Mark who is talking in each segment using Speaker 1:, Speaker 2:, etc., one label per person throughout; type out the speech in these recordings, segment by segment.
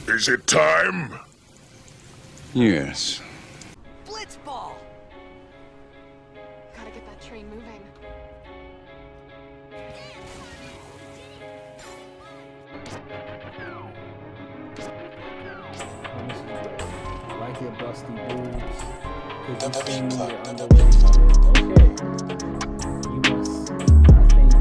Speaker 1: Is it time?
Speaker 2: Yes.
Speaker 3: Blitzball!
Speaker 4: Gotta get that train moving.
Speaker 5: Like your busty boobs. Cause you see me underwear covered. Okay. You must, I think.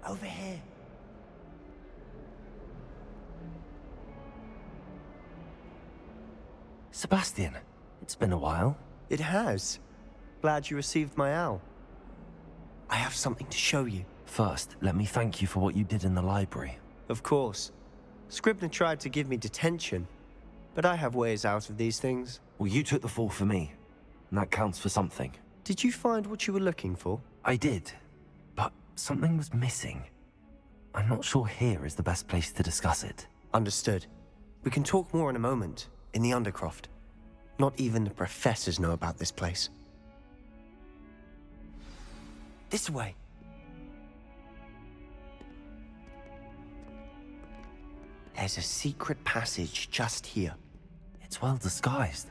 Speaker 3: Over here.
Speaker 6: Sebastian, it's been a while.
Speaker 3: It has. Glad you received my owl. I have something to show you.
Speaker 6: First, let me thank you for what you did in the library.
Speaker 3: Of course. Scribner tried to give me detention, but I have ways out of these things.
Speaker 6: Well, you took the fall for me, and that counts for something.
Speaker 3: Did you find what you were looking for?
Speaker 6: I did, but something was missing. I'm not sure here is the best place to discuss it.
Speaker 3: Understood. We can talk more in a moment, in the Undercroft. Not even the professors know about this place. This way. There's a secret passage just here.
Speaker 6: It's well disguised.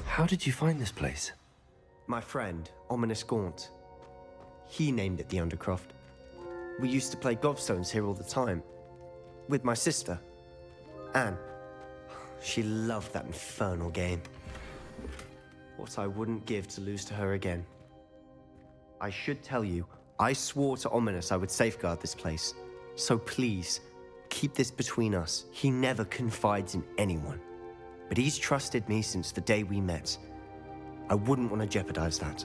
Speaker 6: How did you find this place?
Speaker 3: My friend, Ominous Gaunt. He named it the Undercroft. We used to play gobstones here all the time. With my sister, Anne. She loved that infernal game. What I wouldn't give to lose to her again. I should tell you, I swore to Ominous I would safeguard this place. So please, keep this between us. He never confides in anyone. But he's trusted me since the day we met. I wouldn't want to jeopardize that.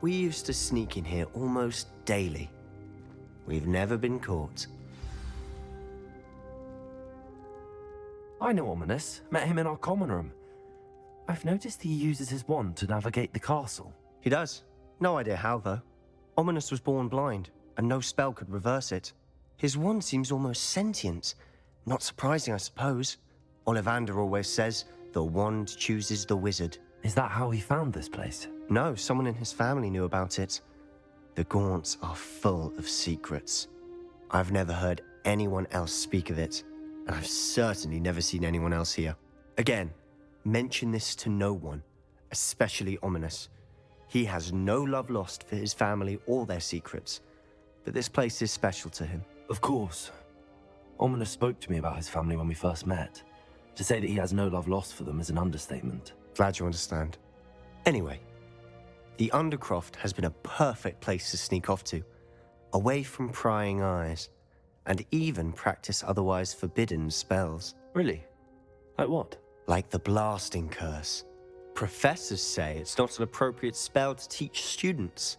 Speaker 3: We used to sneak in here almost daily. We've never been caught.
Speaker 6: I know Ominous. Met him in our common room. I've noticed he uses his wand to navigate the castle.
Speaker 3: He does. No idea how, though. Ominous was born blind, and no spell could reverse it. His wand seems almost sentient. Not surprising, I suppose. Ollivander always says, the wand chooses the wizard.
Speaker 6: Is that how he found this place?
Speaker 3: No, someone in his family knew about it. The Gaunts are full of secrets. I've never heard anyone else speak of it, and I've certainly never seen anyone else here. Again, mention this to no one, especially Ominous. He has no love lost for his family or their secrets, but this place is special to him.
Speaker 6: Of course. Ominous spoke to me about his family when we first met. To say that he has no love lost for them is an understatement.
Speaker 3: Glad you understand. Anyway, the Undercroft has been a perfect place to sneak off to, away from prying eyes, and even practice otherwise forbidden spells.
Speaker 6: Really? Like what?
Speaker 3: Like the blasting curse. Professors say it's not an appropriate spell to teach students.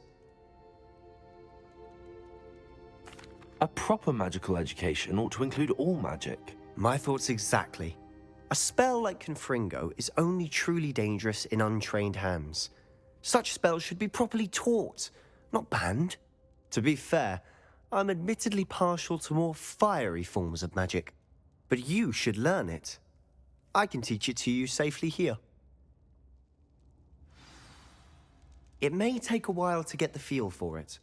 Speaker 6: A proper magical education ought to include all magic.
Speaker 3: My thoughts exactly. A spell like Confringo is only truly dangerous in untrained hands. Such spells should be properly taught, not banned. To be fair, I'm admittedly partial to more fiery forms of magic. But you should learn it. I can teach it to you safely here. It may take a while to get the feel for it.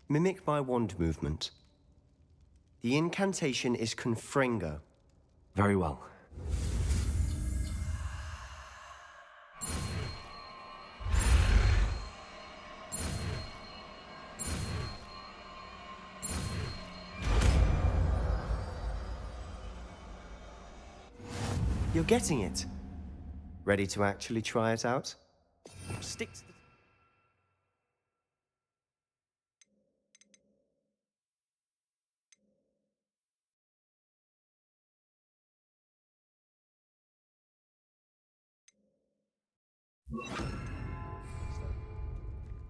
Speaker 3: Mimic my wand movement. The incantation is Confringo.
Speaker 6: Very well.
Speaker 3: You're getting it. Ready to actually try it out? Stick to the...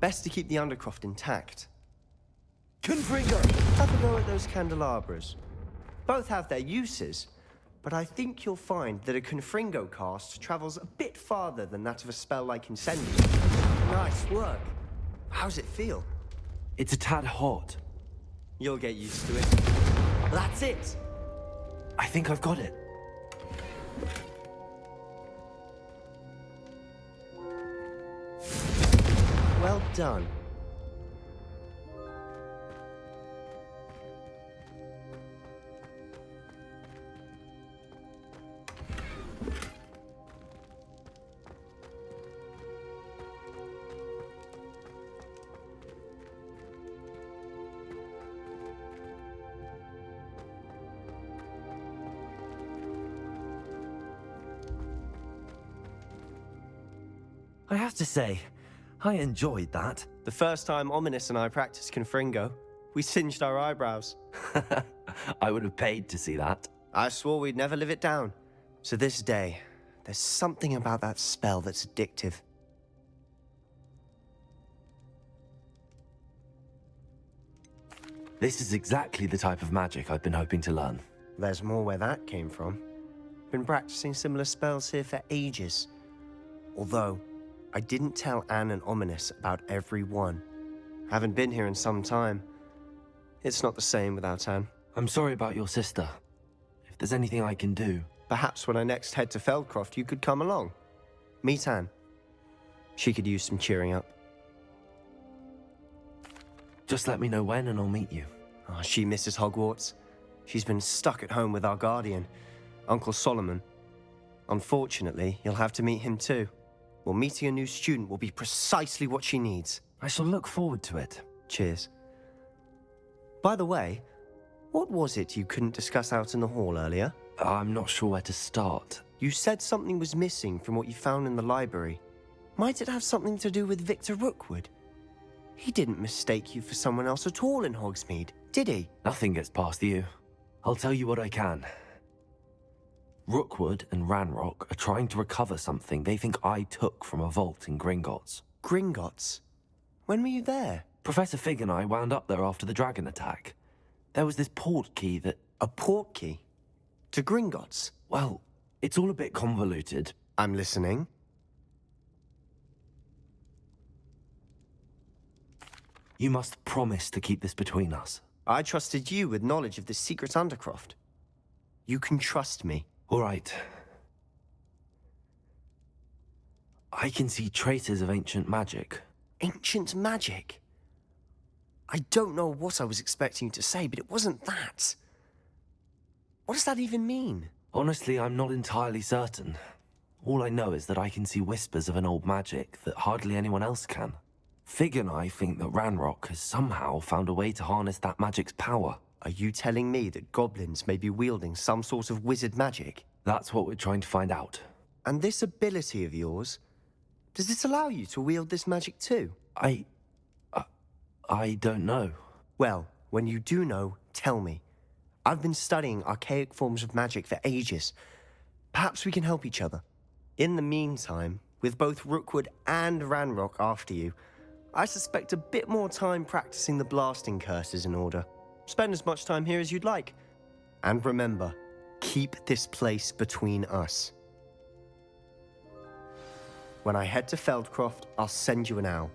Speaker 3: Best to keep the Undercroft intact. Confringo! Have a go at those candelabras. Both have their uses, but I think you'll find that a Confringo cast travels a bit farther than that of a spell like Incendio. Nice work. How's it feel?
Speaker 6: It's a tad hot.
Speaker 3: You'll get used to it. That's it!
Speaker 6: I think I've got it.
Speaker 3: Well done.
Speaker 6: I have to say, I enjoyed that.
Speaker 3: The first time Ominous and I practiced Confringo, we singed our eyebrows.
Speaker 6: I would have paid to see that.
Speaker 3: I swore we'd never live it down. To this day, there's something about that spell that's addictive.
Speaker 6: This is exactly the type of magic I've been hoping to learn.
Speaker 3: There's more where that came from. Been practicing similar spells here for ages. Although, I didn't tell Anne and Ominous about every one. Haven't been here in some time. It's not the same without Anne.
Speaker 6: I'm sorry about your sister. If there's anything I can do...
Speaker 3: Perhaps when I next head to Feldcroft, you could come along. Meet Anne. She could use some cheering up.
Speaker 6: Just let me know when and I'll meet you.
Speaker 3: Oh, she misses Hogwarts. She's been stuck at home with our guardian, Uncle Solomon. Unfortunately, you'll have to meet him too. Well, meeting a new student will be precisely what she needs.
Speaker 6: I shall look forward to it.
Speaker 3: Cheers. By the way, what was it you couldn't discuss out in the hall earlier?
Speaker 6: I'm not sure where to start.
Speaker 3: You said something was missing from what you found in the library. Might it have something to do with Victor Rookwood? He didn't mistake you for someone else at all in Hogsmeade, did he?
Speaker 6: Nothing gets past you. I'll tell you what I can. Rookwood and Ranrock are trying to recover something they think I took from a vault in Gringotts.
Speaker 3: Gringotts? When were you there?
Speaker 6: Professor Fig and I wound up there after the dragon attack. There was this port key that...
Speaker 3: A port key? To Gringotts?
Speaker 6: Well, it's all a bit convoluted.
Speaker 3: I'm listening.
Speaker 6: You must promise to keep this between us.
Speaker 3: I trusted you with knowledge of this secret Undercroft. You can trust me.
Speaker 6: All right. I can see traces of ancient magic.
Speaker 3: Ancient magic? I don't know what I was expecting you to say, but it wasn't that. What does that even mean?
Speaker 6: Honestly, I'm not entirely certain. All I know is that I can see whispers of an old magic that hardly anyone else can. Fig and I think that Ranrock has somehow found a way to harness that magic's power.
Speaker 3: Are you telling me that goblins may be wielding some sort of wizard magic?
Speaker 6: That's what we're trying to find out.
Speaker 3: And this ability of yours, does it allow you to wield this magic too?
Speaker 6: I don't know.
Speaker 3: Well, when you do know, tell me. I've been studying archaic forms of magic for ages. Perhaps we can help each other. In the meantime, with both Rookwood and Ranrock after you, I suspect a bit more time practicing the blasting curse is in order. Spend as much time here as you'd like. And remember, keep this place between us. When I head to Feldcroft, I'll send you an owl.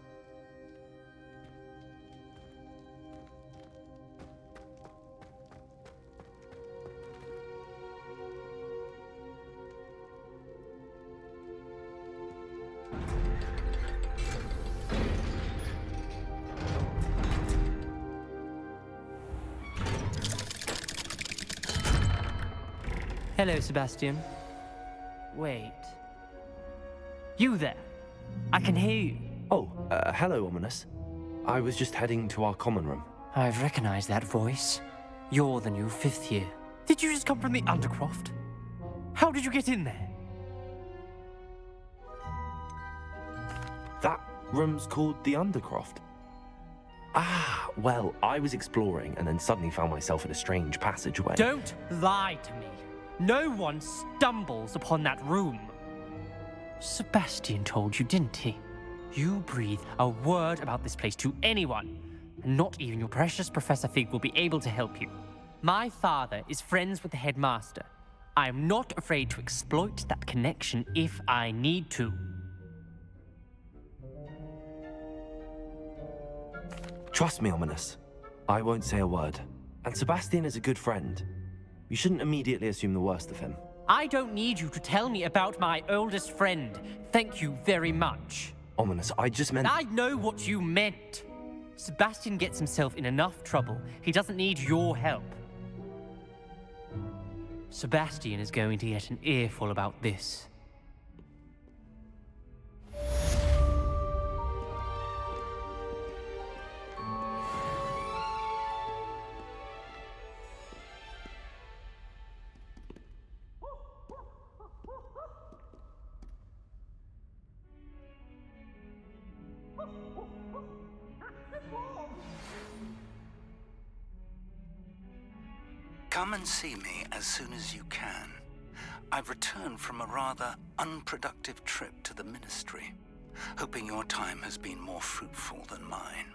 Speaker 1: Hello, Sebastian. Wait. You there? I can hear you.
Speaker 6: Oh, hello, Ominous. I was just heading to our common room.
Speaker 1: I've recognized that voice. You're the new 5th year. Did you just come from the Undercroft? How did you get in there?
Speaker 6: That room's called the Undercroft. Ah, well, I was exploring and then suddenly found myself in a strange passageway.
Speaker 1: Don't lie to me. No one stumbles upon that room. Sebastian told you, didn't he? You breathe a word about this place to anyone, and not even your precious Professor Fig will be able to help you. My father is friends with the headmaster. I am not afraid to exploit that connection if I need to.
Speaker 6: Trust me, Ominous. I won't say a word. And Sebastian is a good friend. You shouldn't immediately assume the worst of him.
Speaker 1: I don't need you to tell me about my oldest friend. Thank you very much.
Speaker 6: Ominous, I just meant...
Speaker 1: I know what you meant. Sebastian gets himself in enough trouble. He doesn't need your help. Sebastian is going to get an earful about this.
Speaker 2: Come and see me as soon as you can. I've returned from a rather unproductive trip to the Ministry, hoping your time has been more fruitful than mine.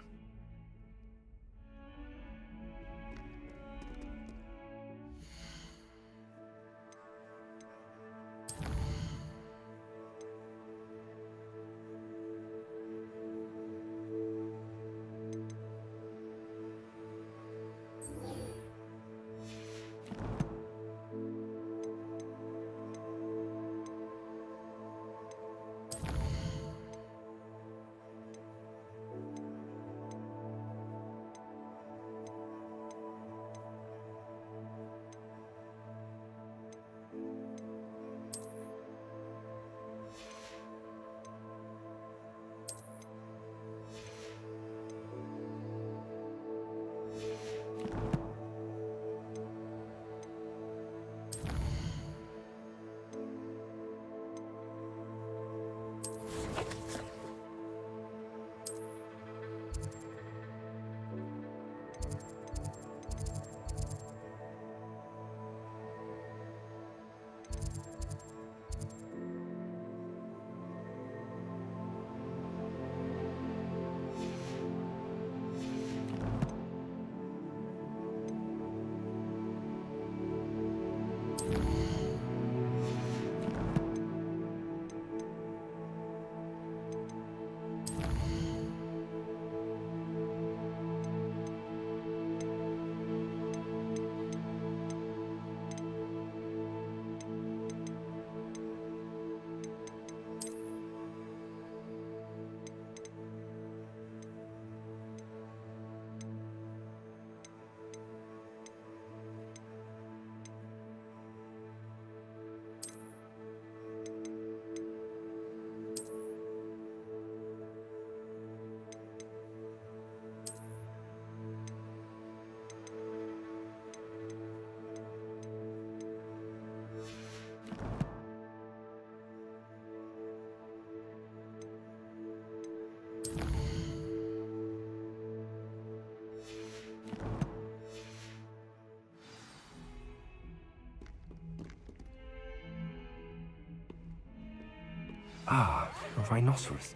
Speaker 6: Ah, a rhinoceros.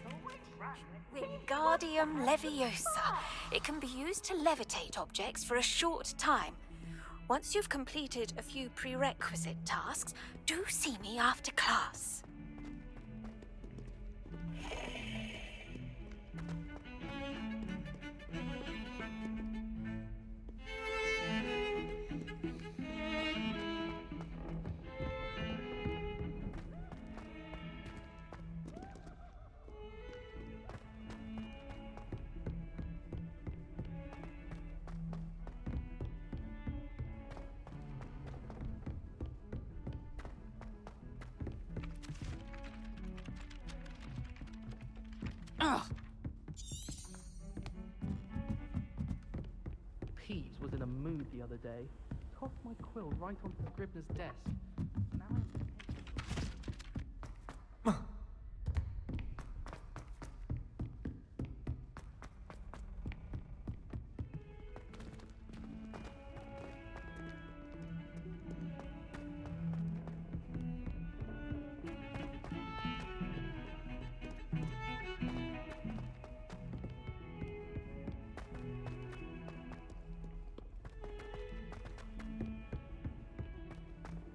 Speaker 4: Wingardium Leviosa. It can be used to levitate objects for a short time. Once you've completed a few prerequisite tasks, do see me after class.
Speaker 1: Peeves was in a mood the other day. Tossed my quill right onto the Scribner's desk. Now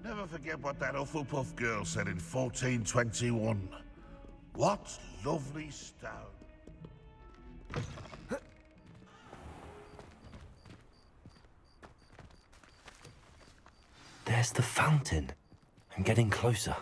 Speaker 7: Never forget what that Hufflepuff girl said in 1421. What lovely stone.
Speaker 6: There's the fountain. I'm getting closer.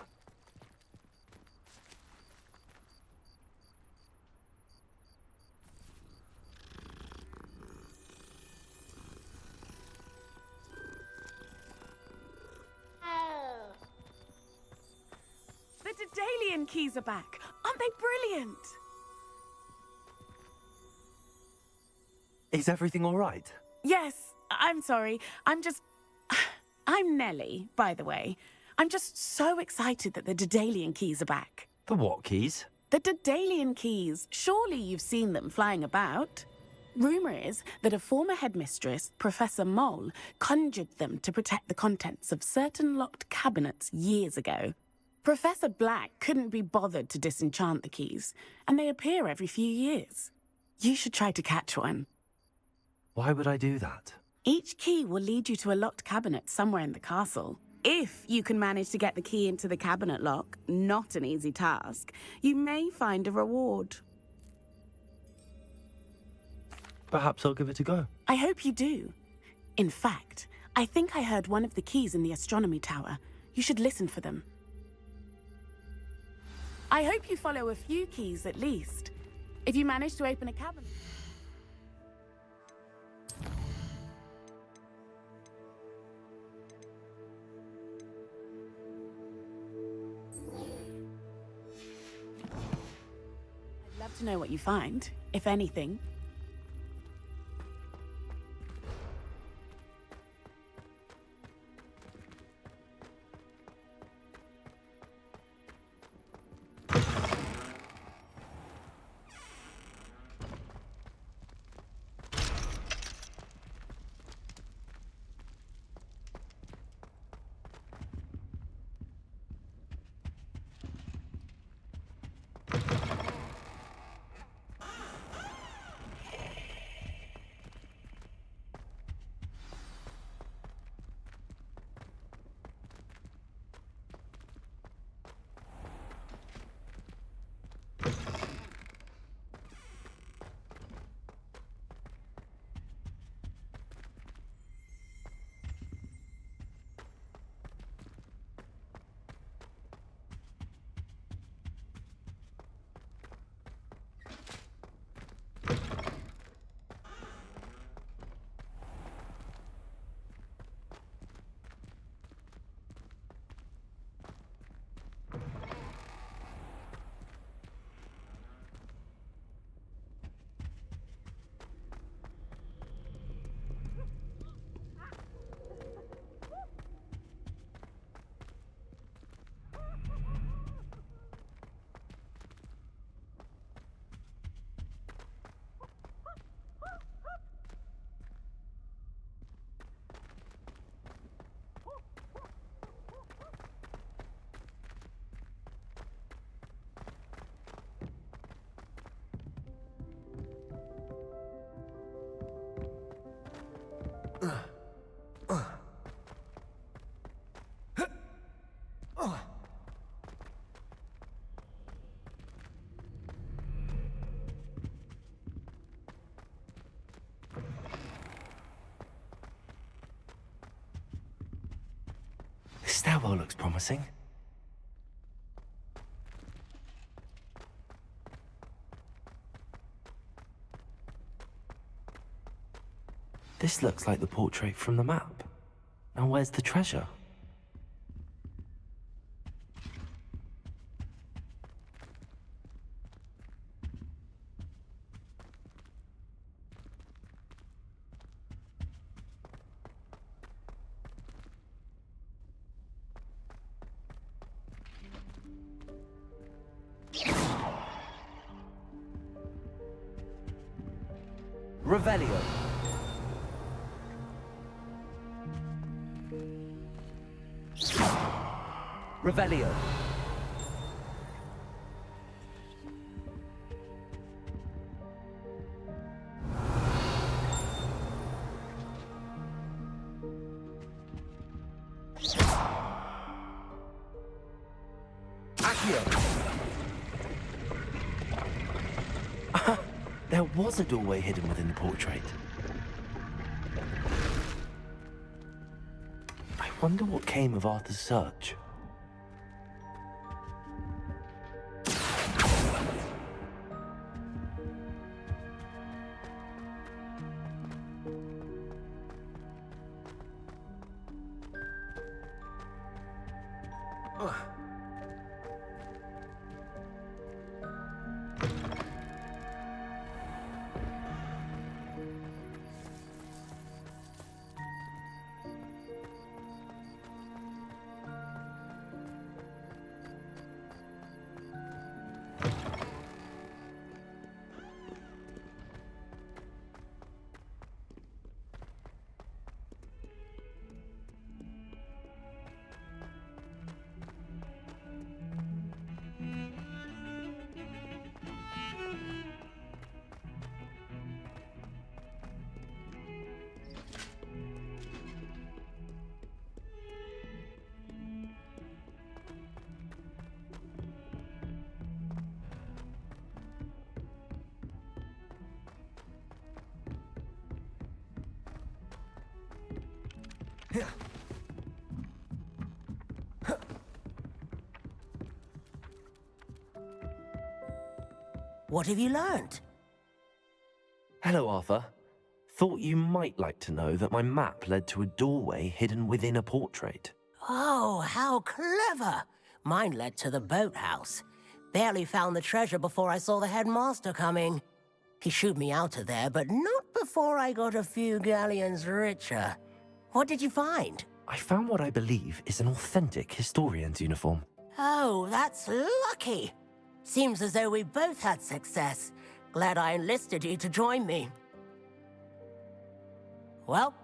Speaker 8: The Daedalian keys are back. Aren't they brilliant?
Speaker 6: Is everything all right?
Speaker 8: Yes, I'm sorry. I'm Nellie, by the way. I'm just so excited that the Daedalian keys are back.
Speaker 6: The what keys?
Speaker 8: The Daedalian keys. Surely you've seen them flying about. Rumour is that a former headmistress, Professor Mole, conjured them to protect the contents of certain locked cabinets years ago. Professor Black couldn't be bothered to disenchant the keys, and they appear every few years. You should try to catch one.
Speaker 6: Why would I do that?
Speaker 8: Each key will lead you to a locked cabinet somewhere in the castle. If you can manage to get the key into the cabinet lock, not an easy task, you may find a reward.
Speaker 6: Perhaps I'll give it a go.
Speaker 8: I hope you do. In fact, I think I heard one of the keys in the astronomy tower. You should listen for them. I hope you follow a few keys at least. If you manage to open a cabinet... I'd love to know what you find, if anything.
Speaker 6: Stairwell looks promising. This looks like the portrait from the map. Now where's the treasure? Revelio. Revelio. There was a doorway hidden within the portrait. I wonder what came of Arthur's search.
Speaker 9: What have you learned?
Speaker 6: Hello, Arthur. Thought you might like to know that my map led to a doorway hidden within a portrait.
Speaker 9: Oh, how clever! Mine led to the boathouse. Barely found the treasure before I saw the headmaster coming. He shooed me out of there, but not before I got a few galleons richer. What did you find?
Speaker 6: I found what I believe is an authentic historian's uniform.
Speaker 9: Oh, that's lucky. Seems as though we both had success. Glad I enlisted you to join me. Well,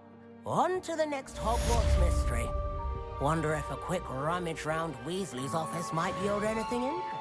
Speaker 9: on to the next Hogwarts mystery. Wonder if a quick rummage round Weasley's office might yield anything interesting.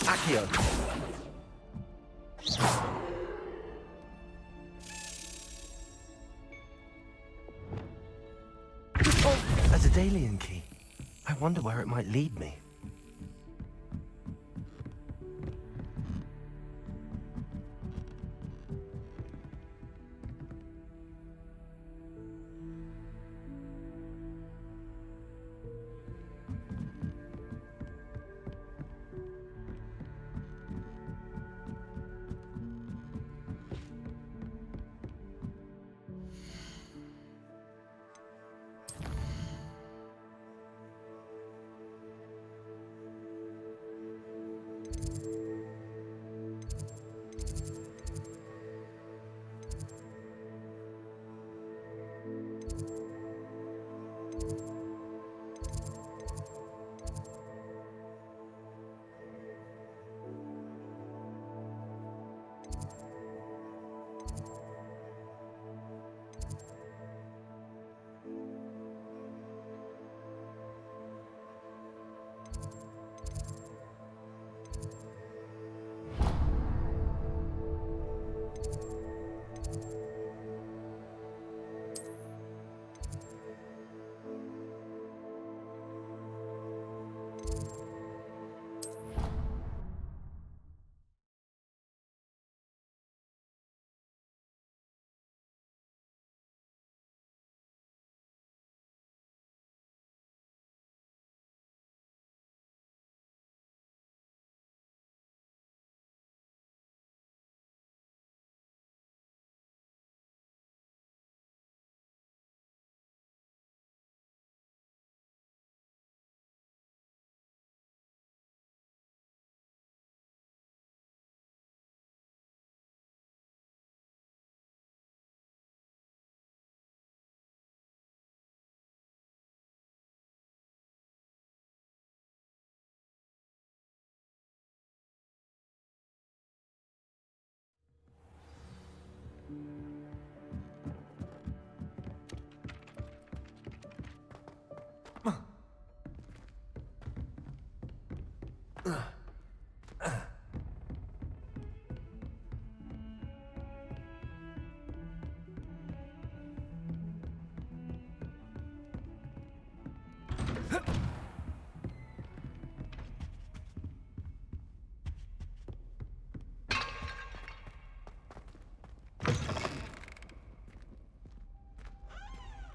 Speaker 6: Accio. Oh, a Daedalian key. I wonder where it might lead me.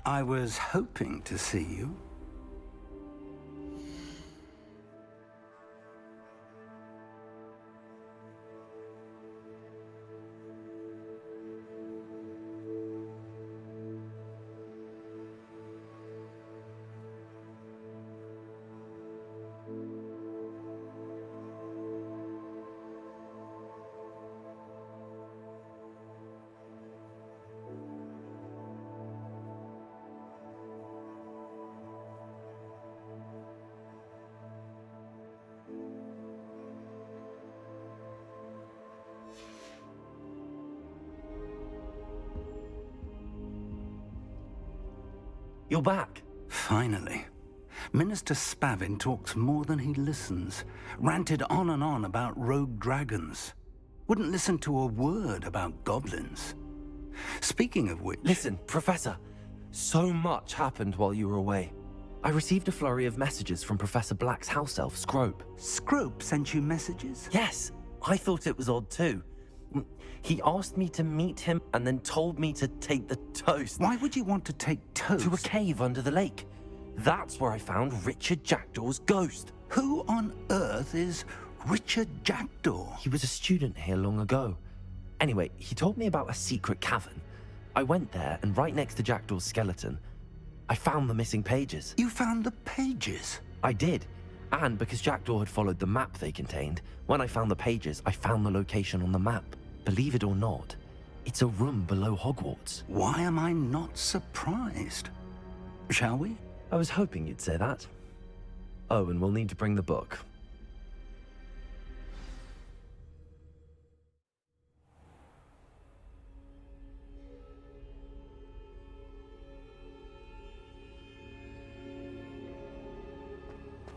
Speaker 2: I was hoping to see you.
Speaker 6: You're back.
Speaker 2: Finally. Minister Spavin talks more than he listens. Ranted on and on about rogue dragons. Wouldn't listen to a word about goblins. Speaking of which...
Speaker 6: Listen, Professor. So much happened while you were away. I received a flurry of messages from Professor Black's house elf, Scrope.
Speaker 2: Scrope sent you messages?
Speaker 6: Yes. I thought it was odd too. He asked me to meet him and then told me to take the toast.
Speaker 2: Why would you want to take toast?
Speaker 6: To a cave under the lake. That's where I found Richard Jackdaw's ghost.
Speaker 2: Who on earth is Richard Jackdaw?
Speaker 6: He was a student here long ago. Anyway, he told me about a secret cavern. I went there, and right next to Jackdaw's skeleton, I found the missing pages.
Speaker 2: You found the pages?
Speaker 6: I did. And because Jackdaw had followed the map they contained, when I found the pages, I found the location on the map. Believe it or not, it's a room below Hogwarts.
Speaker 2: Why am I not surprised? Shall we?
Speaker 6: I was hoping you'd say that. Oh, and we'll need to bring the book.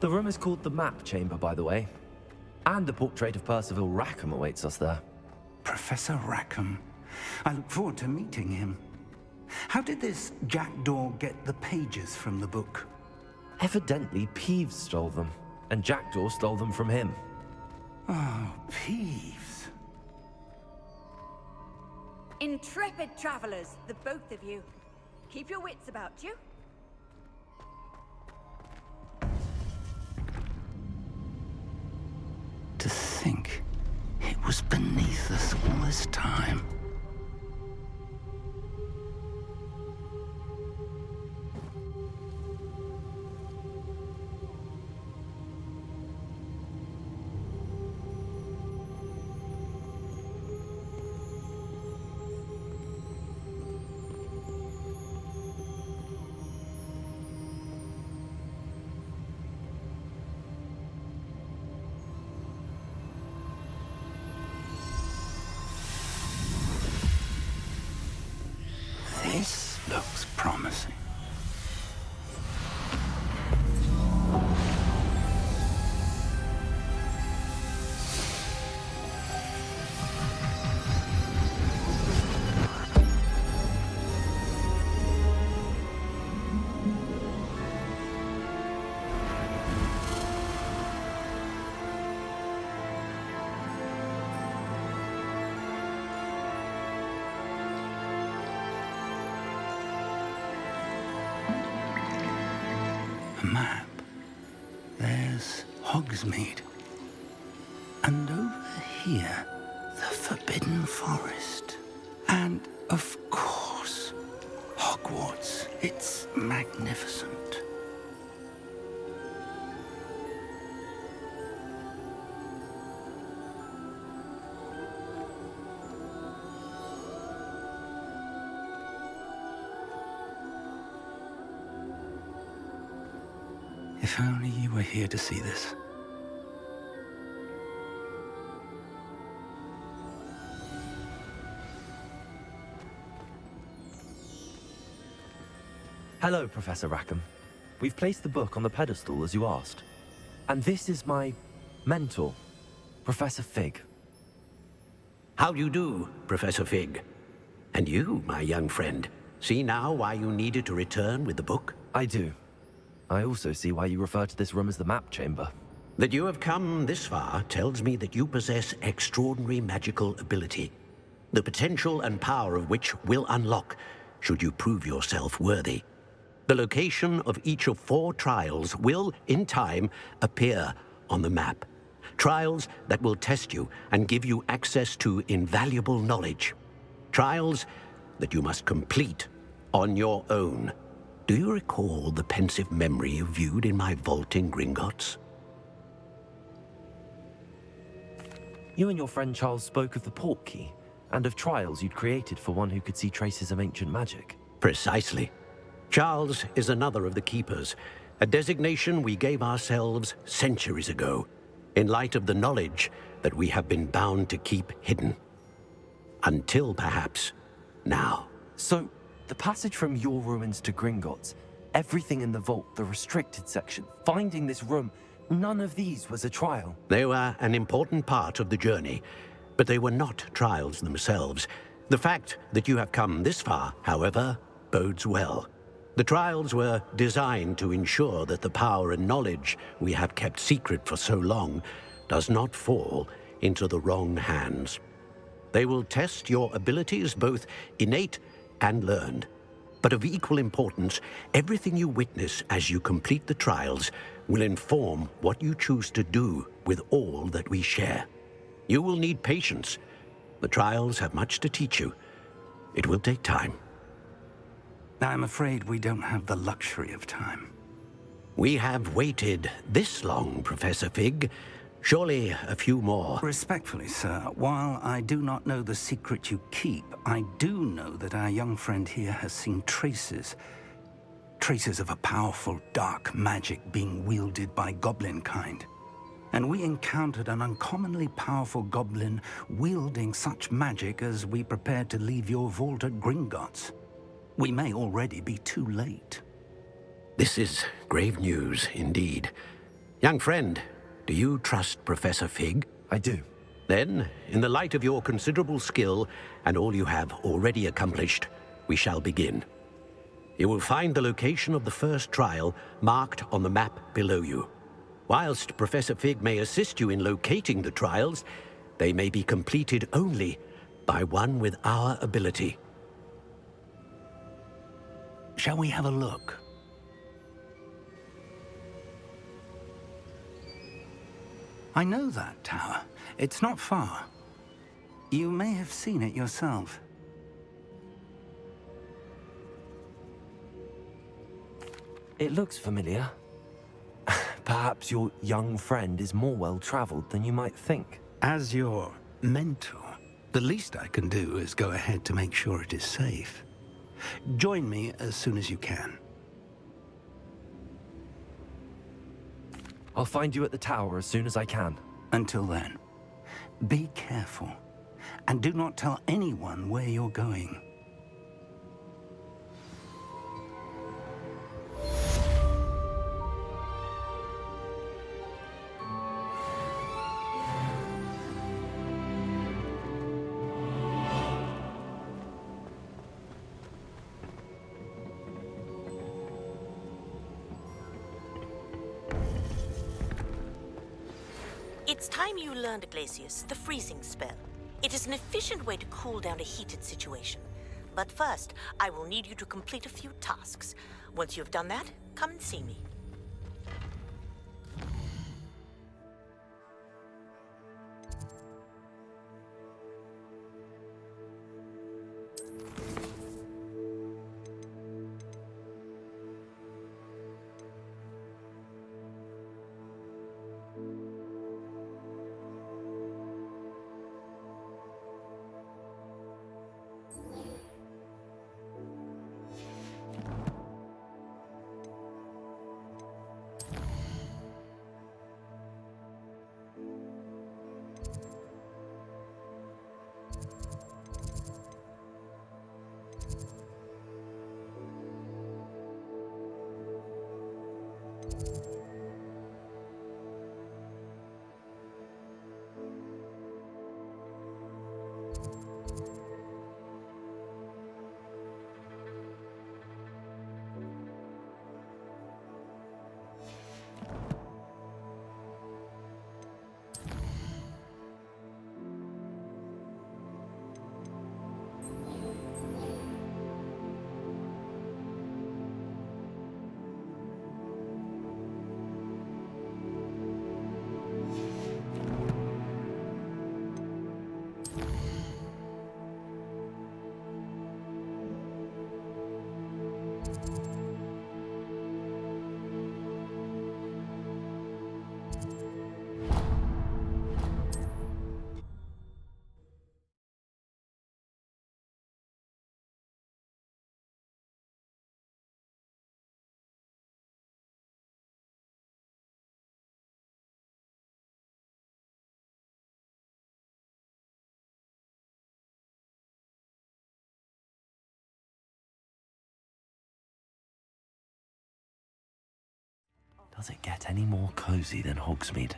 Speaker 6: The room is called the Map Chamber, by the way. And a portrait of Percival Rackham awaits us there.
Speaker 2: Professor Rackham. I look forward to meeting him. How did this Jackdaw get the pages from the book?
Speaker 6: Evidently, Peeves stole them, and Jackdaw stole them from him.
Speaker 2: Oh, Peeves.
Speaker 10: Intrepid travelers, the both of you. Keep your wits about you.
Speaker 2: To think it was beneath us all this time. This looks promising. A map. There's Hogsmeade. And over here, the Forbidden Forest. And, of course, Hogwarts. It's magnificent. If only you were here to see this.
Speaker 6: Hello, Professor Rackham. We've placed the book on the pedestal as you asked. And this is my mentor, Professor Fig.
Speaker 11: How do you do, Professor Fig? And you, my young friend, see now why you needed to return with the book?
Speaker 6: I do. I also see why you refer to this room as the Map Chamber.
Speaker 11: That you have come this far tells me that you possess extraordinary magical ability, the potential and power of which will unlock should you prove yourself worthy. The location of each of 4 trials will, in time, appear on the map. Trials that will test you and give you access to invaluable knowledge. Trials that you must complete on your own. Do you recall the pensive memory you viewed in my vault in Gringotts?
Speaker 6: You and your friend Charles spoke of the port key, and of trials you'd created for one who could see traces of ancient magic.
Speaker 11: Precisely. Charles is another of the Keepers, a designation we gave ourselves centuries ago, in light of the knowledge that we have been bound to keep hidden. Until, perhaps, now.
Speaker 6: So, the passage from your ruins to Gringotts, everything in the vault, the restricted section, finding this room, none of these was a trial.
Speaker 11: They were an important part of the journey, but they were not trials themselves. The fact that you have come this far, however, bodes well. The trials were designed to ensure that the power and knowledge we have kept secret for so long does not fall into the wrong hands. They will test your abilities, both innate and learned. But of equal importance, everything you witness as you complete the trials will inform what you choose to do with all that we share. You will need patience. The trials have much to teach you. It will take time.
Speaker 2: I'm afraid we don't have the luxury of time.
Speaker 11: We have waited this long, Professor Fig. Surely a few more.
Speaker 2: Respectfully, sir, while I do not know the secret you keep, I do know that our young friend here has seen traces of a powerful dark magic being wielded by goblin kind. And we encountered an uncommonly powerful goblin wielding such magic as we prepared to leave your vault at Gringotts. We may already be too late.
Speaker 11: This is grave news indeed. Young friend, do you trust Professor Fig?
Speaker 6: I do.
Speaker 11: Then, in the light of your considerable skill and all you have already accomplished, we shall begin. You will find the location of the first trial marked on the map below you. Whilst Professor Fig may assist you in locating the trials, they may be completed only by one with our ability.
Speaker 2: Shall we have a look? I know that tower. It's not far. You may have seen it yourself.
Speaker 6: It looks familiar. Perhaps your young friend is more well-traveled than you might think.
Speaker 2: As your mentor, the least I can do is go ahead to make sure it is safe. Join me as soon as you can.
Speaker 6: I'll find you at the tower as soon as I can.
Speaker 2: Until then, be careful, and do not tell anyone where you're going.
Speaker 12: It's time you learned, Glacius, the freezing spell. It is an efficient way to cool down a heated situation. But first, I will need you to complete a few tasks. Once you've done that, come and see me.
Speaker 6: Does it get any more cozy than Hogsmeade?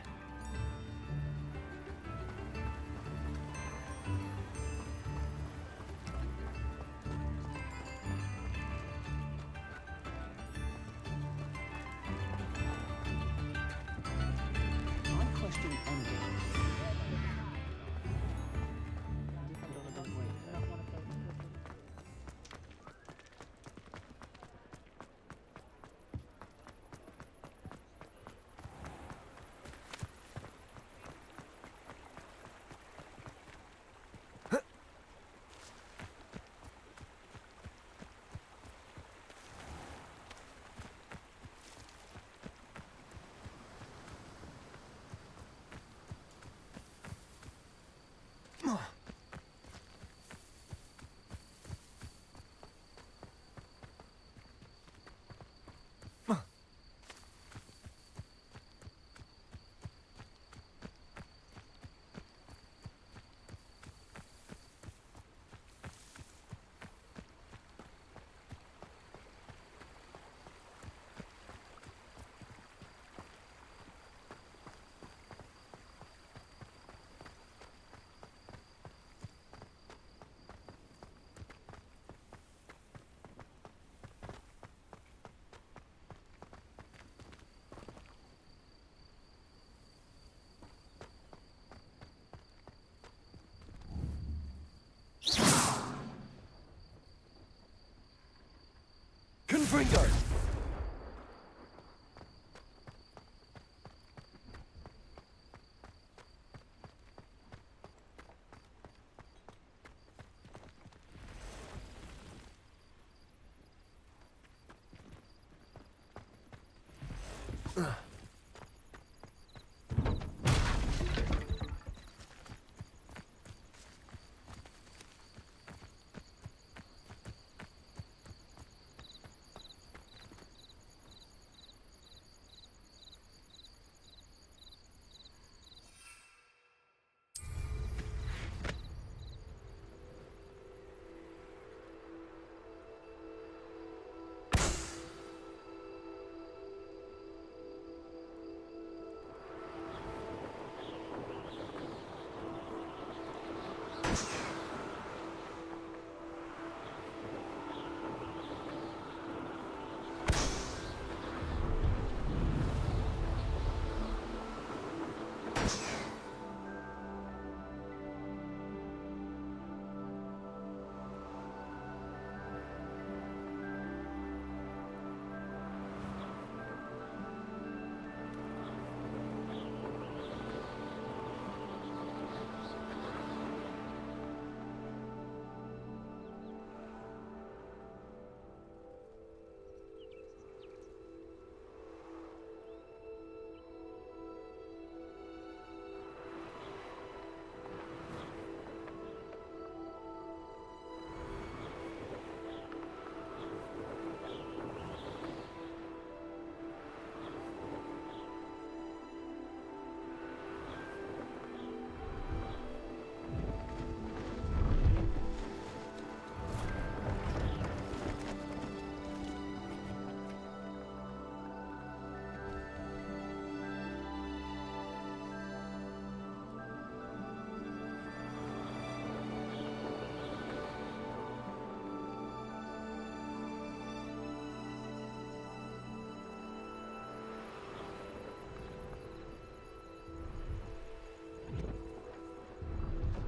Speaker 6: Confringo!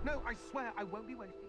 Speaker 13: No, I swear I won't be wasting.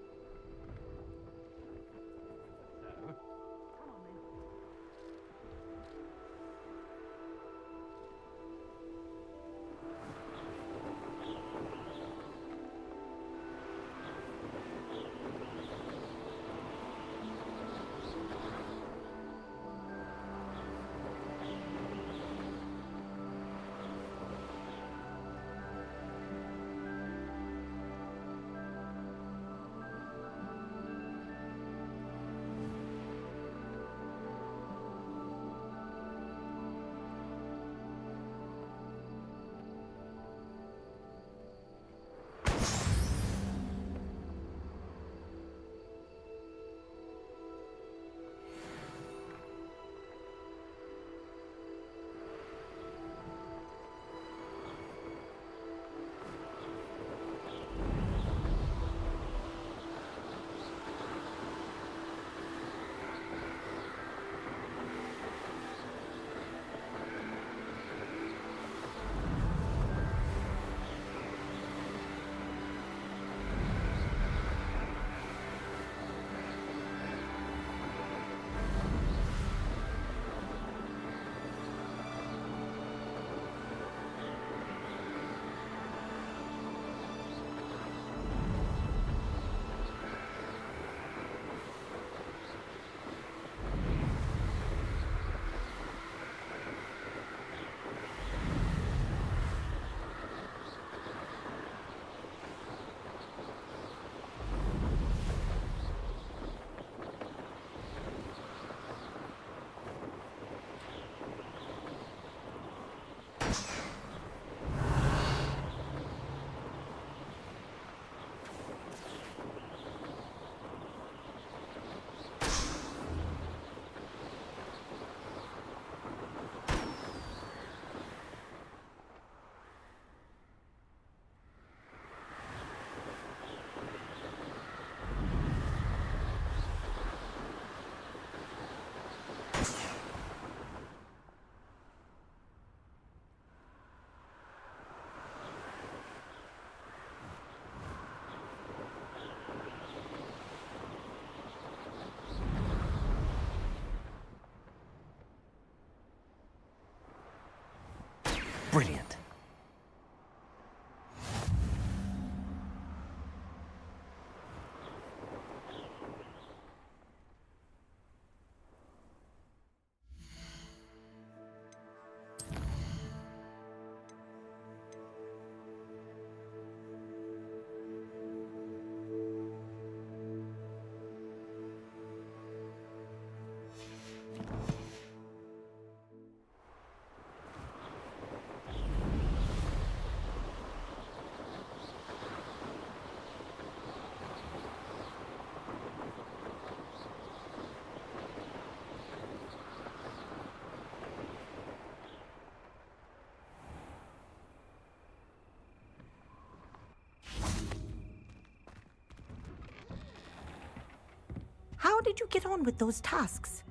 Speaker 12: How did you get on with those tasks?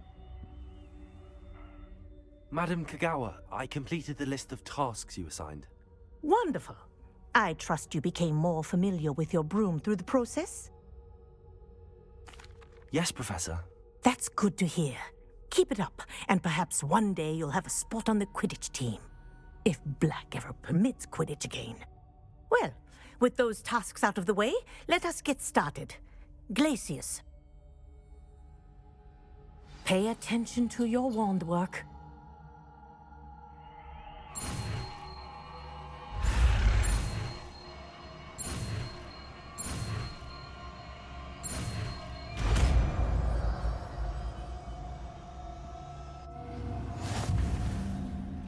Speaker 6: Madam Kagawa, I completed the list of tasks you assigned.
Speaker 12: Wonderful. I trust you became more familiar with your broom through the process?
Speaker 6: Yes, Professor.
Speaker 12: That's good to hear. Keep it up, and perhaps one day you'll have a spot on the Quidditch team. If Black ever permits Quidditch again. Well, with those tasks out of the way, let us get started. Glacius. Pay attention to your wand work.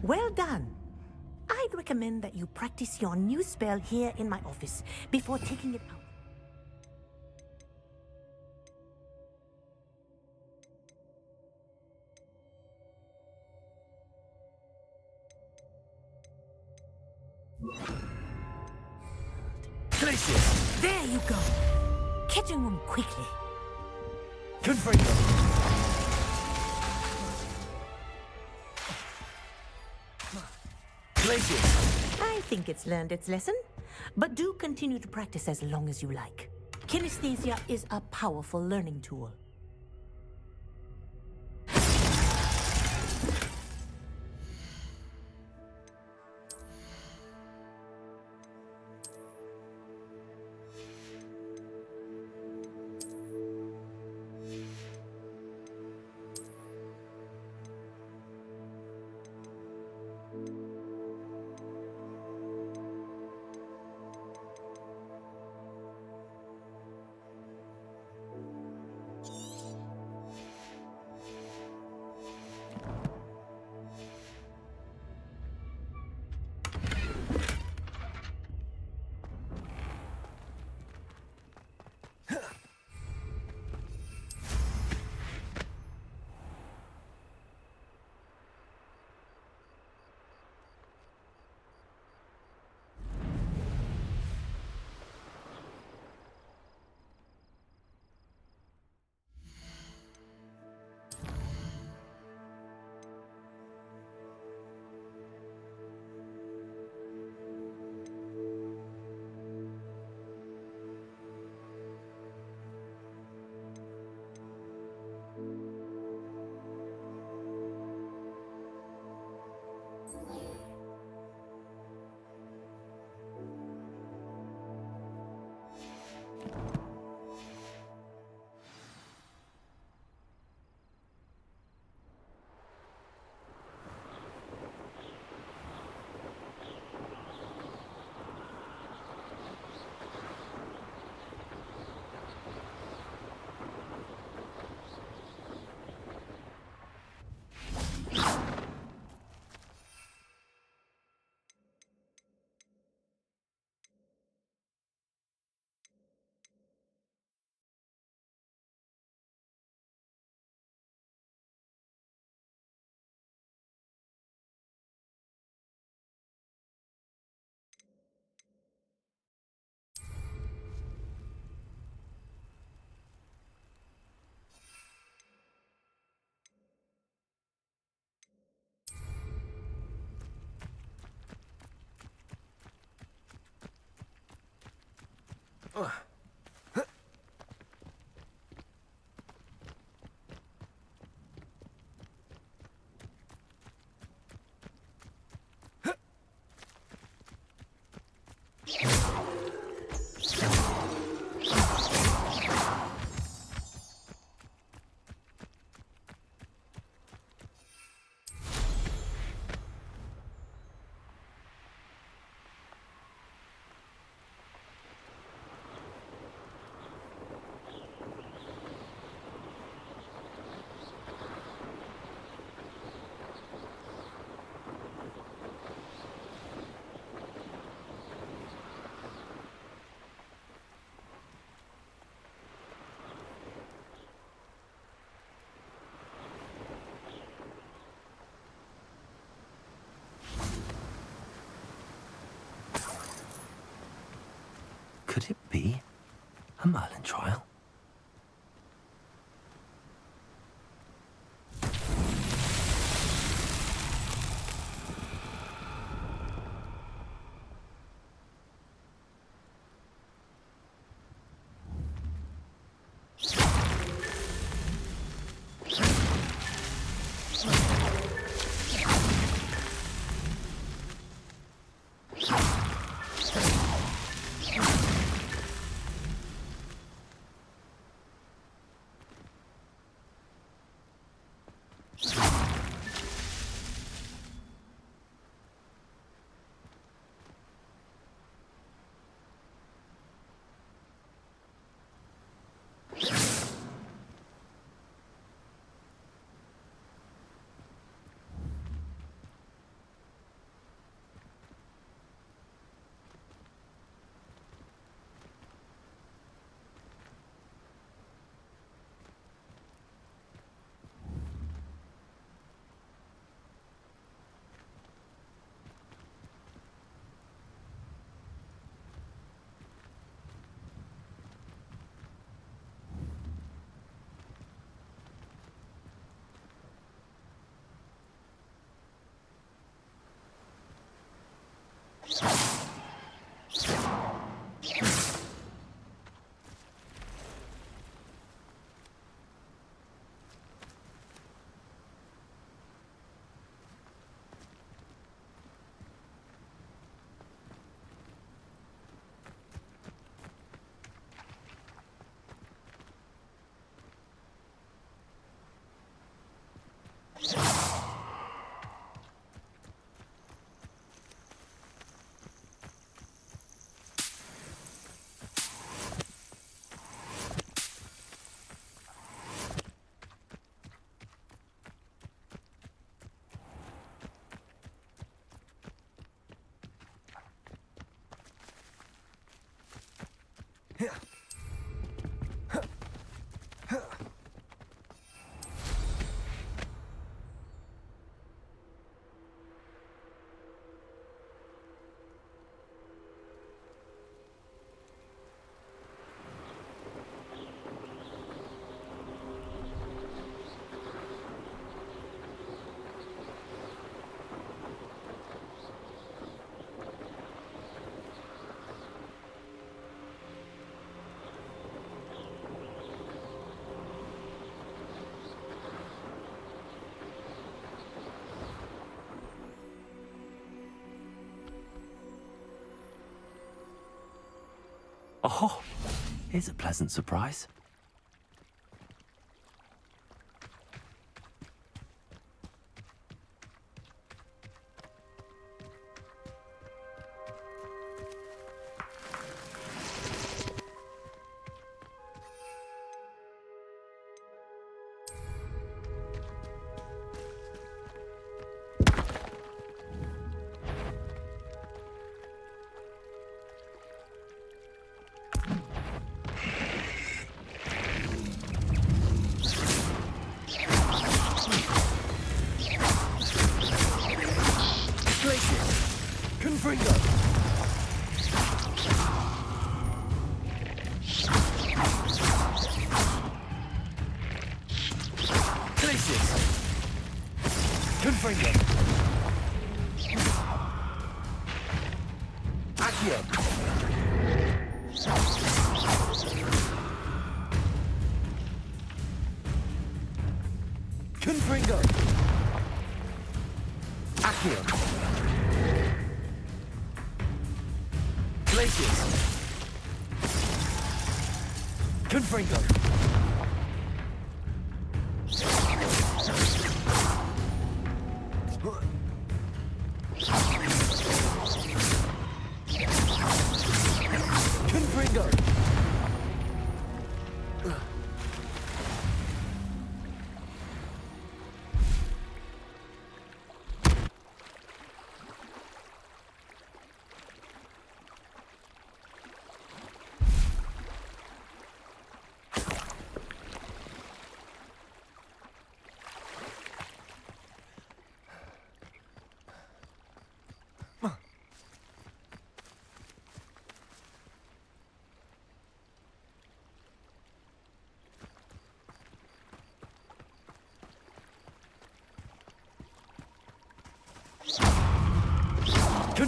Speaker 12: Well done. I'd recommend that you practice your new spell here in my office before taking it out.
Speaker 6: Glacius!
Speaker 12: There you go. Kitchen room quickly.
Speaker 6: Confringo! Glacius!
Speaker 12: I think it's learned its lesson, but do continue to practice as long as you like. Kinesthesia is a powerful learning tool.
Speaker 6: Could it be a Merlin trial? Oh, here's a pleasant surprise.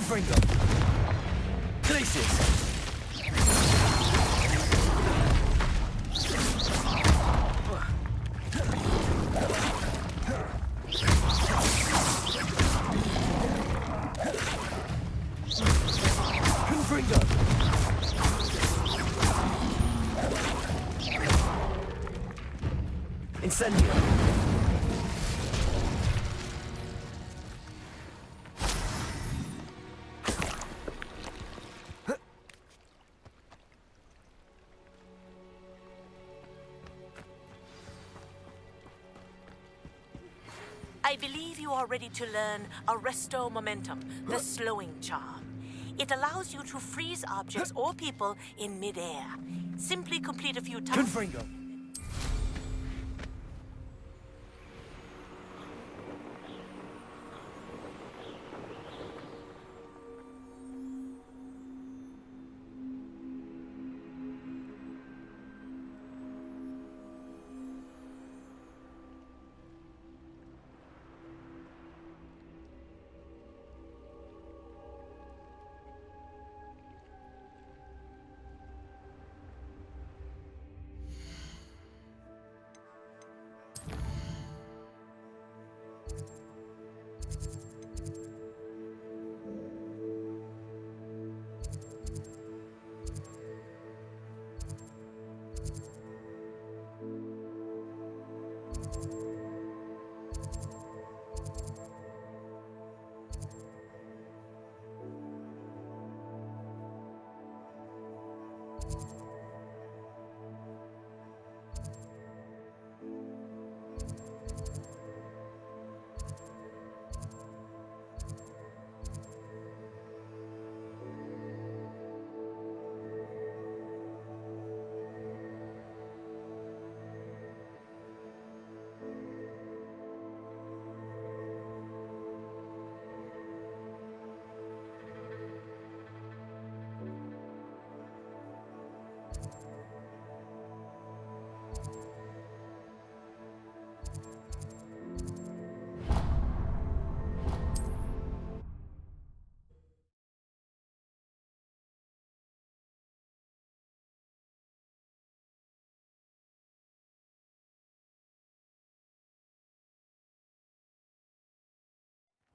Speaker 1: Confringo!
Speaker 6: Glacius!
Speaker 1: Confringo!
Speaker 6: Incendio!
Speaker 12: I believe you are ready to learn Arresto Momentum, the slowing charm. It allows you to freeze objects or people in midair. Simply complete a few tasks.
Speaker 1: Confringo!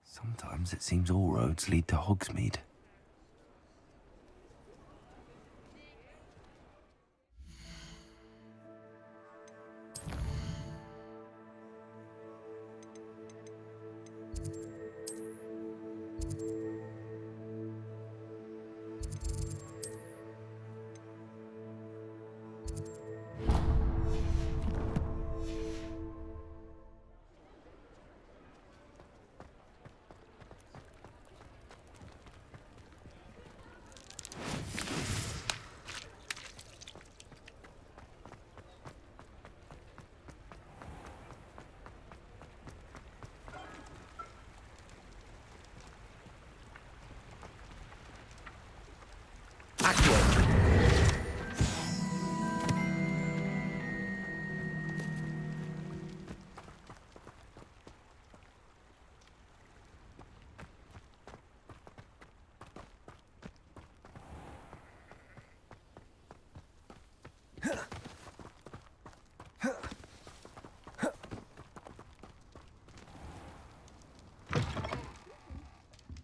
Speaker 6: Sometimes it seems all roads lead to Hogsmeade.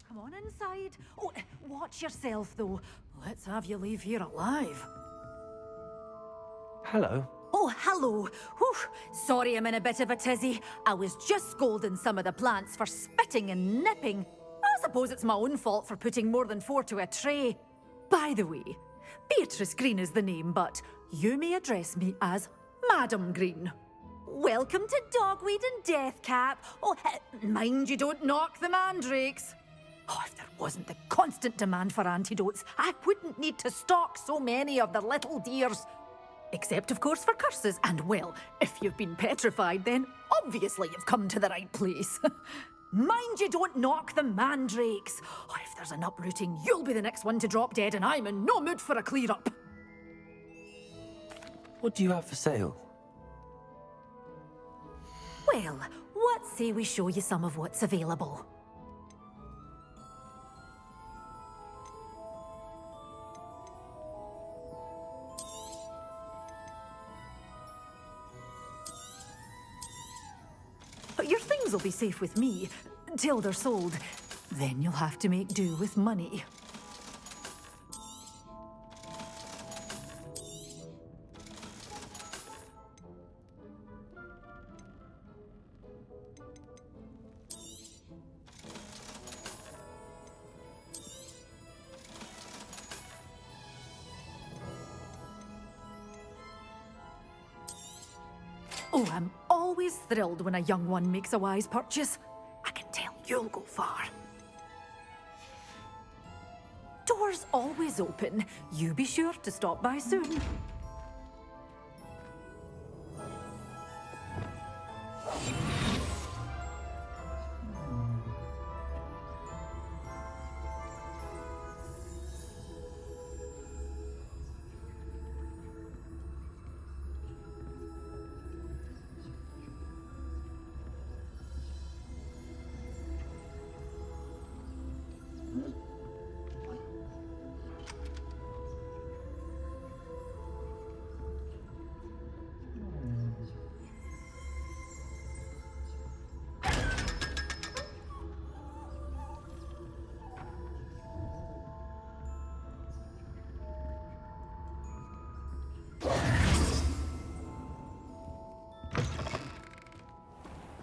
Speaker 10: Come on inside. Oh, watch yourself, though. Let's have you leave here alive.
Speaker 6: Hello.
Speaker 10: Oh, hello. Whew. Sorry I'm in a bit of a tizzy. I was just scolding some of the plants for spitting and nipping. I suppose it's my own fault for putting more than 4 to a tray. By the way, Beatrice Green is the name, but you may address me as Madam Green. Welcome to Dogweed and Deathcap. Oh, mind you don't knock the mandrakes. Oh, if there wasn't the constant demand for antidotes, I wouldn't need to stock so many of the little dears. Except, of course, for curses. And, well, if you've been petrified, then obviously you've come to the right place. Mind you don't knock the mandrakes. Oh, if there's an uprooting, you'll be the next one to drop dead, and I'm in no mood for a clear-up.
Speaker 6: What do you have for sale?
Speaker 10: Well, what say we show you some of what's available? Rooms will be safe with me, till they're sold. Then you'll have to make do with money. Oh, I'm always thrilled when a young one makes a wise purchase. I can tell you'll go far. Doors always open. You be sure to stop by soon.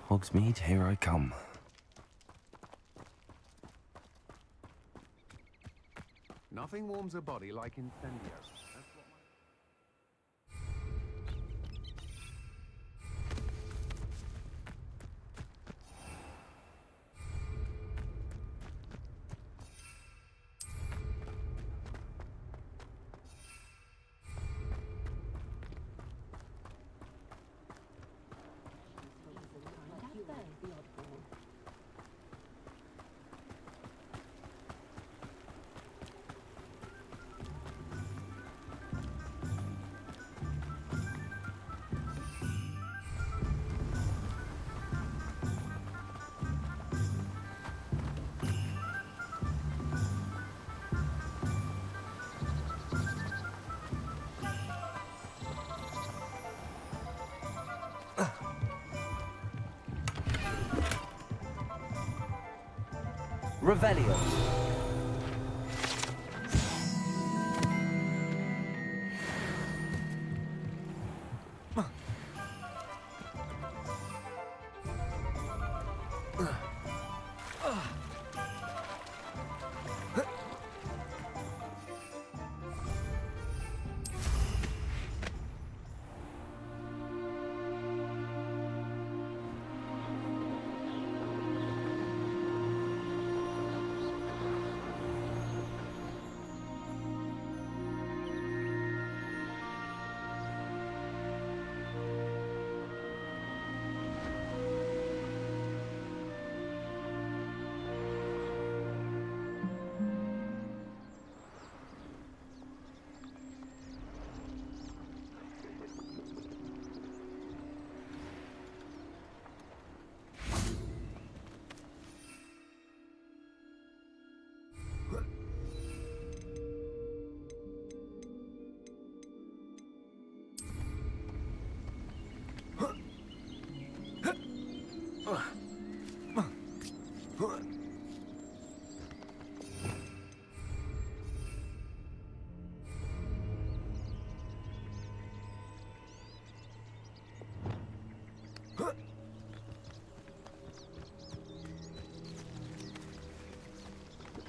Speaker 6: Hogsmeade, here I come.
Speaker 13: Nothing warms a body like incendio. That's what
Speaker 6: Revelio.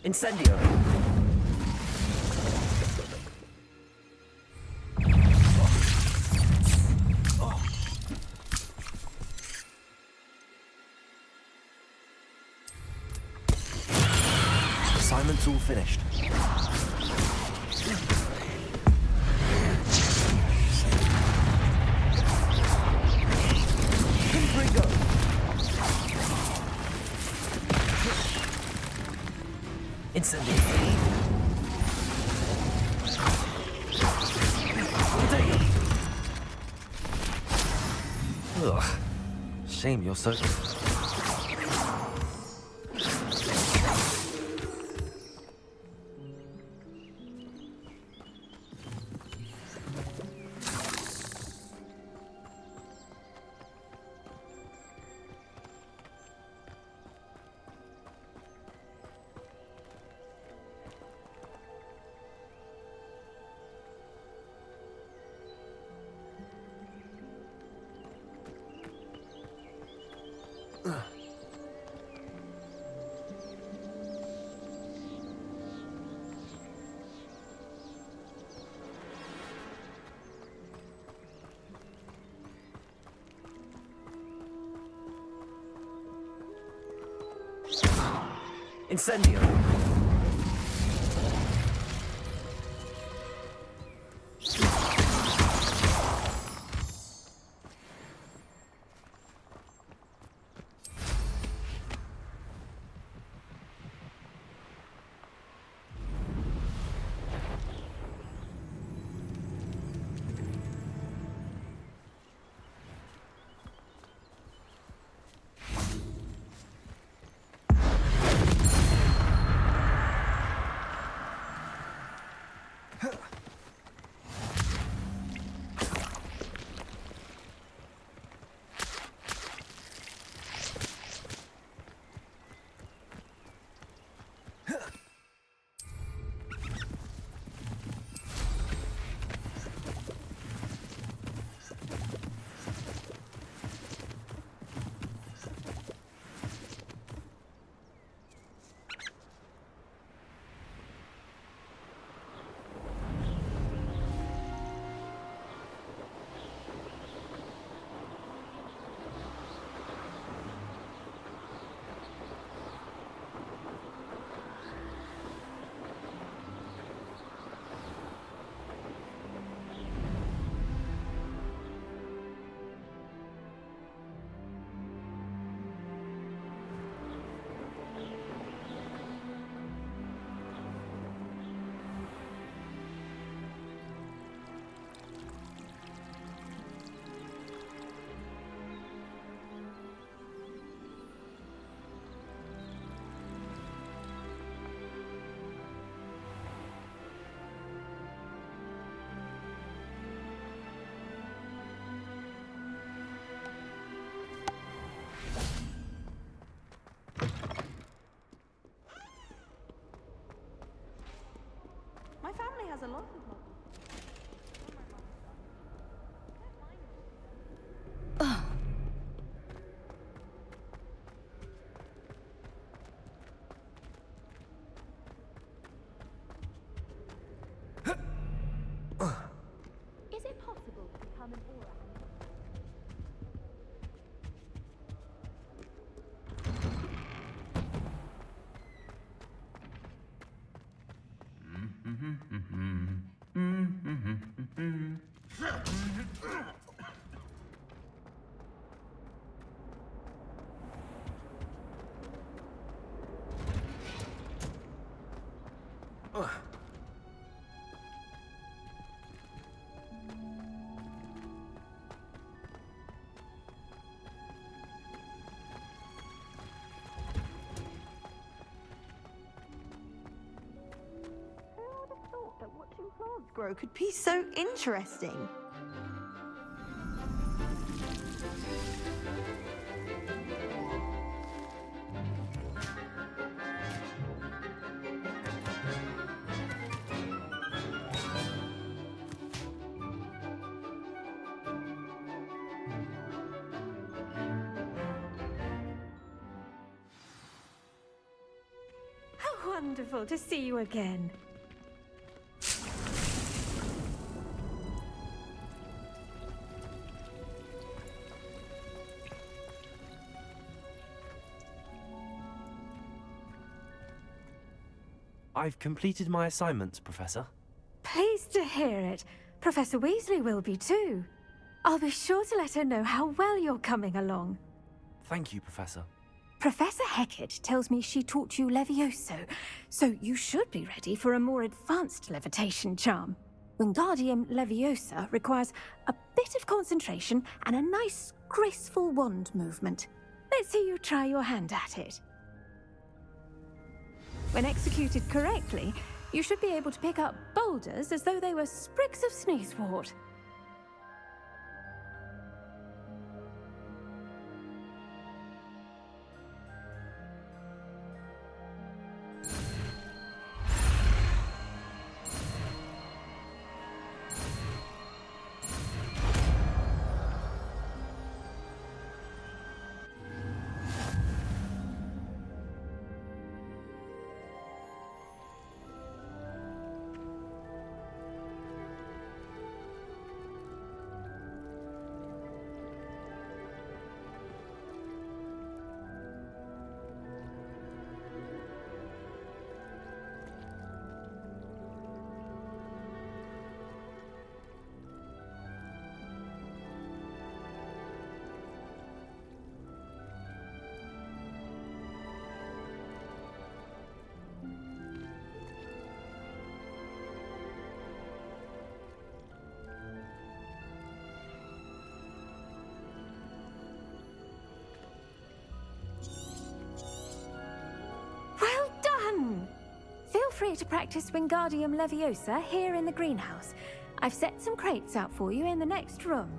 Speaker 3: Incendio!
Speaker 6: Assignment's all finished.
Speaker 3: Incendio!
Speaker 6: Ugh. Shame you're so... Incendio!
Speaker 14: My family has a lot of models.
Speaker 15: Is it possible to become an aura?
Speaker 14: That watching plants grow could be so interesting.
Speaker 4: How wonderful to see you again.
Speaker 6: I've completed my assignments, Professor.
Speaker 4: Pleased to hear it. Professor Weasley will be too. I'll be sure to let her know how well you're coming along.
Speaker 6: Thank you, Professor.
Speaker 4: Professor Hecat tells me she taught you Levioso, so you should be ready for a more advanced levitation charm. Wingardium Leviosa requires a bit of concentration and a nice, graceful wand movement. Let's see you try your hand at it. When executed correctly, you should be able to pick up boulders as though they were sprigs of sneezewort. to practice Wingardium Leviosa here in the greenhouse. I've set some crates out for you in the next room.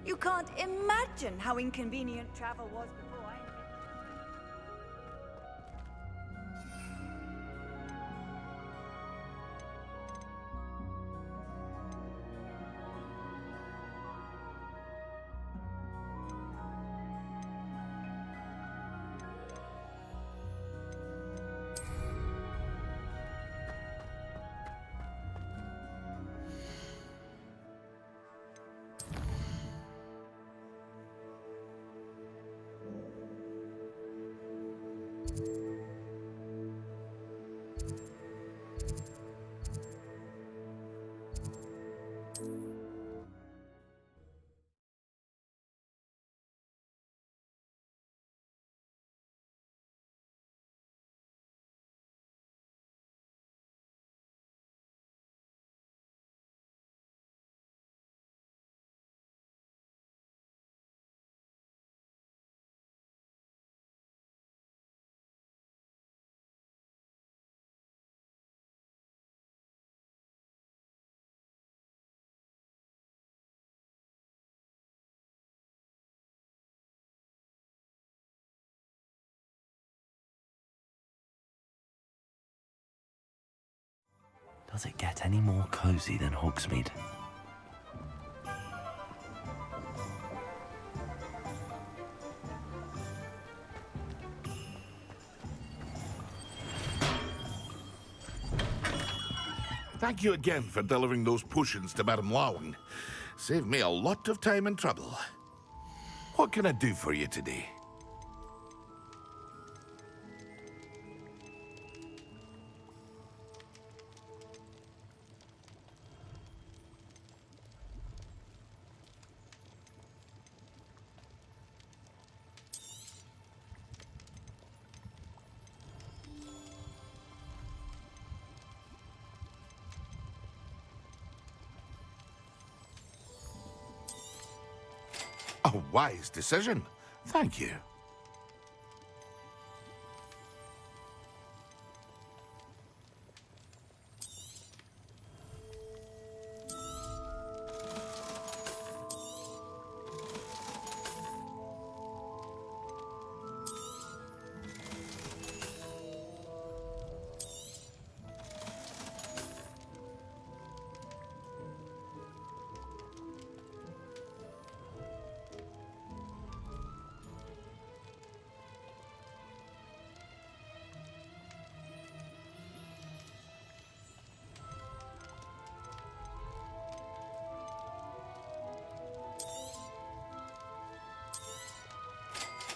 Speaker 14: You can't imagine how inconvenient travel was before I...
Speaker 6: Does it get any more cozy than Hogsmeade?
Speaker 7: Thank you again for delivering those potions to Madame Lawing. Saved me a lot of time and trouble. What can I do for you today? A wise decision. Thank you.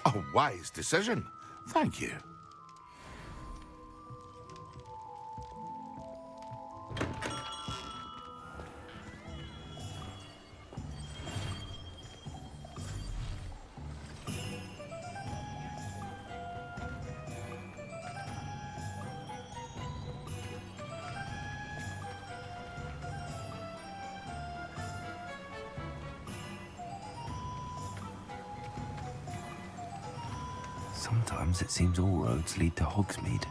Speaker 7: A wise decision. Thank you.
Speaker 6: Sometimes it seems all roads lead to Hogsmeade.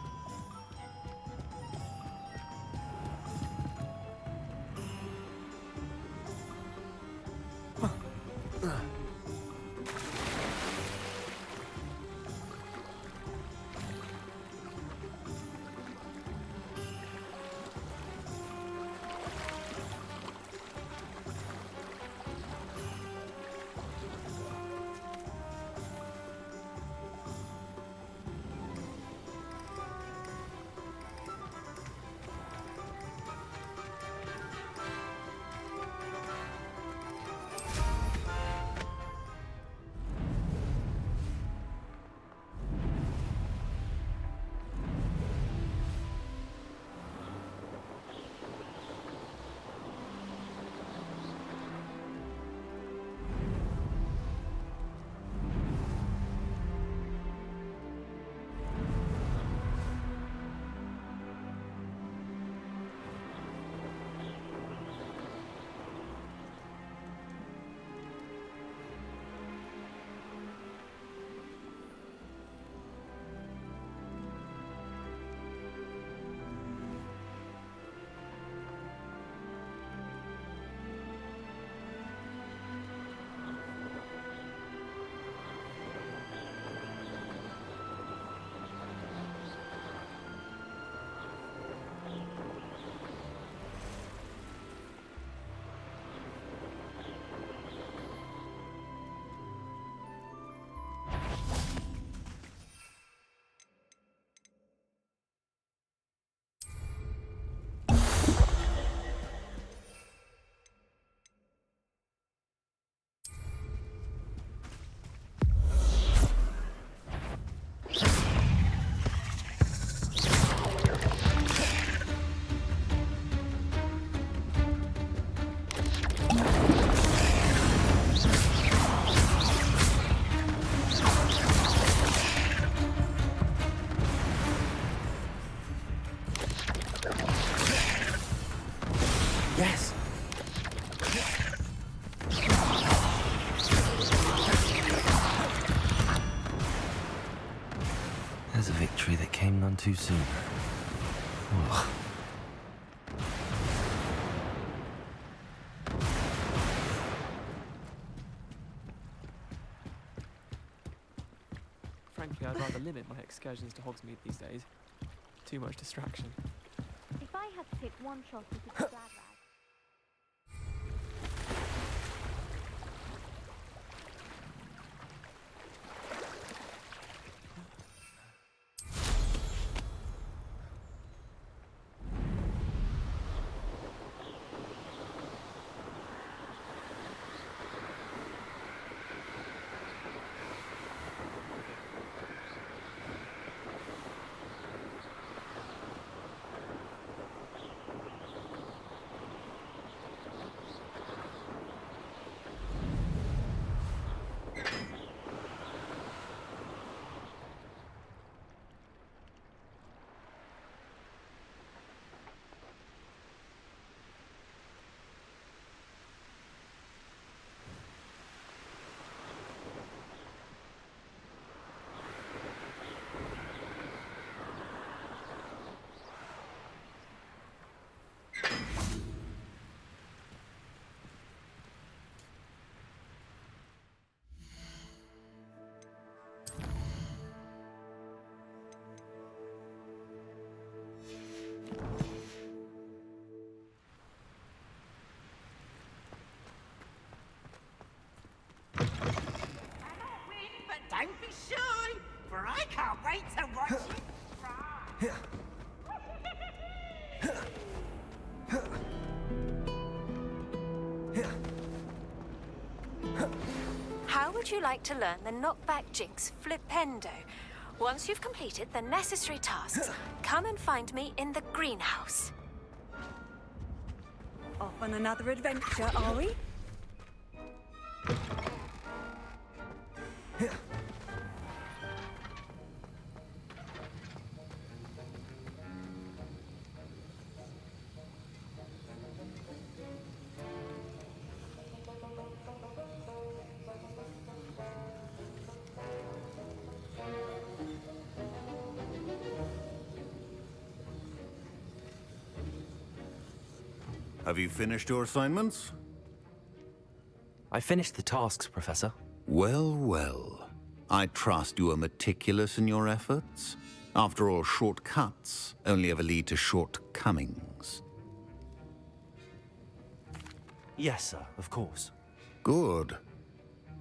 Speaker 6: Yes! There's a victory that came none too soon. Ugh.
Speaker 16: Frankly, I'd rather limit my excursions to Hogsmeade these days. Too much distraction.
Speaker 15: If I had to pick one shot into the glad rag.
Speaker 17: Don't be shy, for I can't wait to watch you
Speaker 4: How would you like to learn the knockback jinx flipendo? Once you've completed the necessary tasks, come and find me in the greenhouse.
Speaker 14: Off on another adventure, are we?
Speaker 18: Have you finished your assignments?
Speaker 6: I finished the tasks, Professor.
Speaker 18: Well, well. I trust you are meticulous in your efforts. After all, shortcuts only ever lead to shortcomings.
Speaker 6: Yes, sir, of course.
Speaker 18: Good.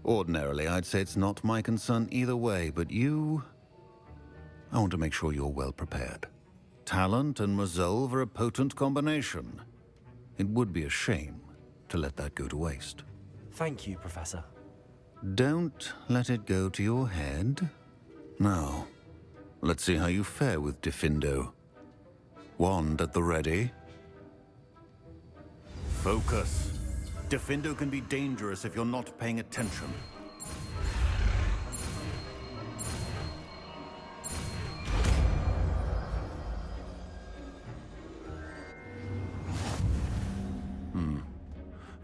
Speaker 18: Ordinarily, I'd say it's not my concern either way, but you... I want to make sure you're well prepared. Talent and resolve are a potent combination. It would be a shame to let that go to waste.
Speaker 6: Thank you, Professor.
Speaker 18: Don't let it go to your head. Now, let's see how you fare with Diffindo. Wand at the ready. Focus. Diffindo can be dangerous if you're not paying attention.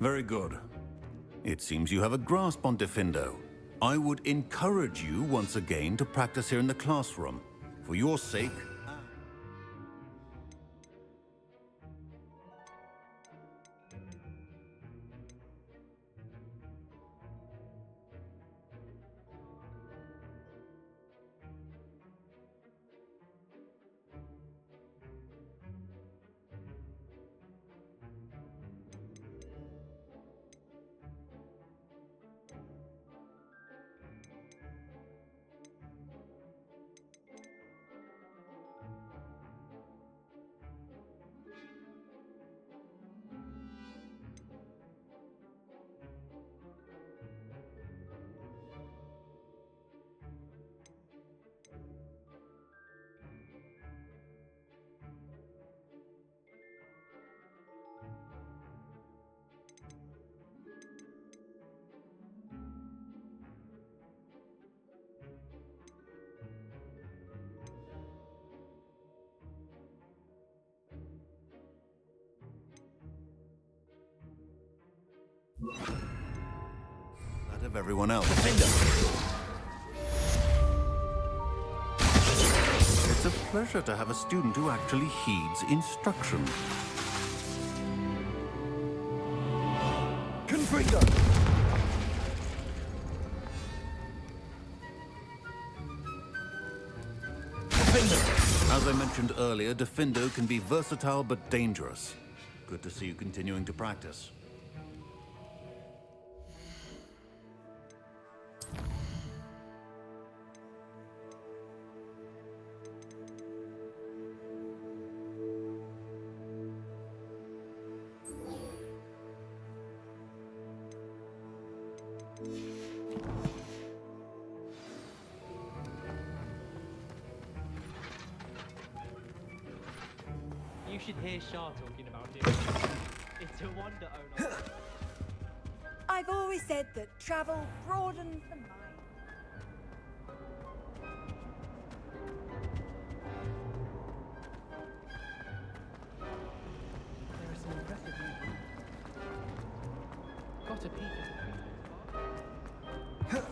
Speaker 18: Very good. It seems you have a grasp on Diffindo. I would encourage you once again to practice here in the classroom. For your sake. That of everyone else. It's a pleasure to have a student who actually heeds instruction.
Speaker 6: Confringo!
Speaker 18: As I mentioned earlier, Diffindo can be versatile but dangerous. Good to see you continuing to practice.
Speaker 1: You should hear Shah talking about it. It's a wonder, Ona.
Speaker 14: I've always said that travel broadens the mind.
Speaker 16: There are some impressive movements. Got a peek at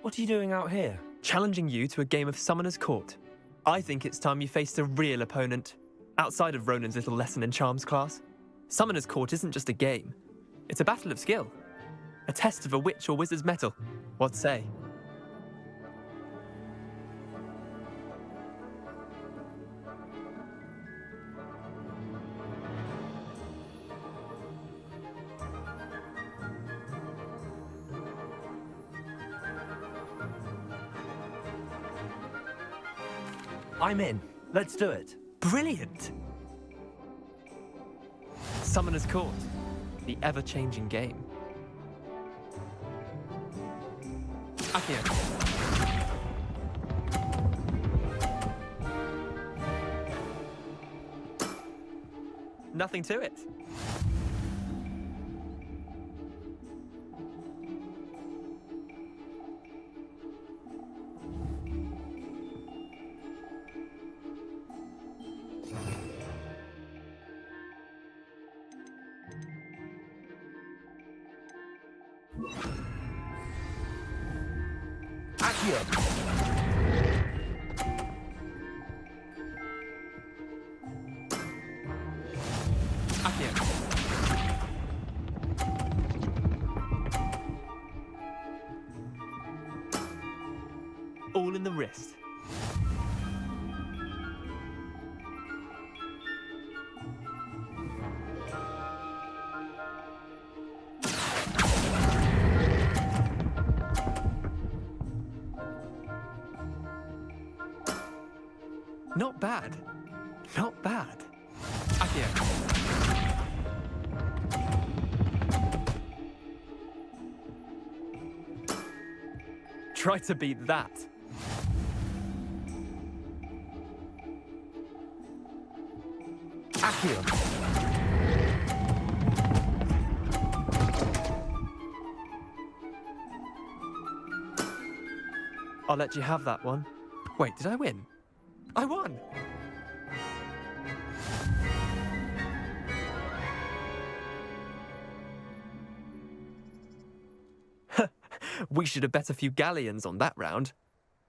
Speaker 6: What are you doing out here?
Speaker 16: challenging you to a game of Summoner's Court. I think it's time you faced a real opponent, outside of Ronan's little lesson in charms class. Summoner's Court isn't just a game. It's a battle of skill. A test of a witch or wizard's mettle. What say?
Speaker 6: I'm in. Let's do it.
Speaker 16: Brilliant! Summoner's Court, the ever-changing game. Accio. Nothing to it. All in the wrist. Not bad. Not bad. Akio. Try to beat that. Akio. I'll let you have that one. Wait, did I win? I won! We should have bet a few galleons on that round.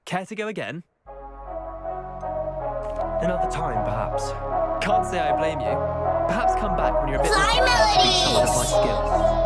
Speaker 16: Care to go again?
Speaker 6: Another time, perhaps.
Speaker 16: Can't say I blame you. Perhaps come back when you're a bit
Speaker 19: Fly
Speaker 16: more prepared to beat
Speaker 19: melodies!
Speaker 16: someone of my skills.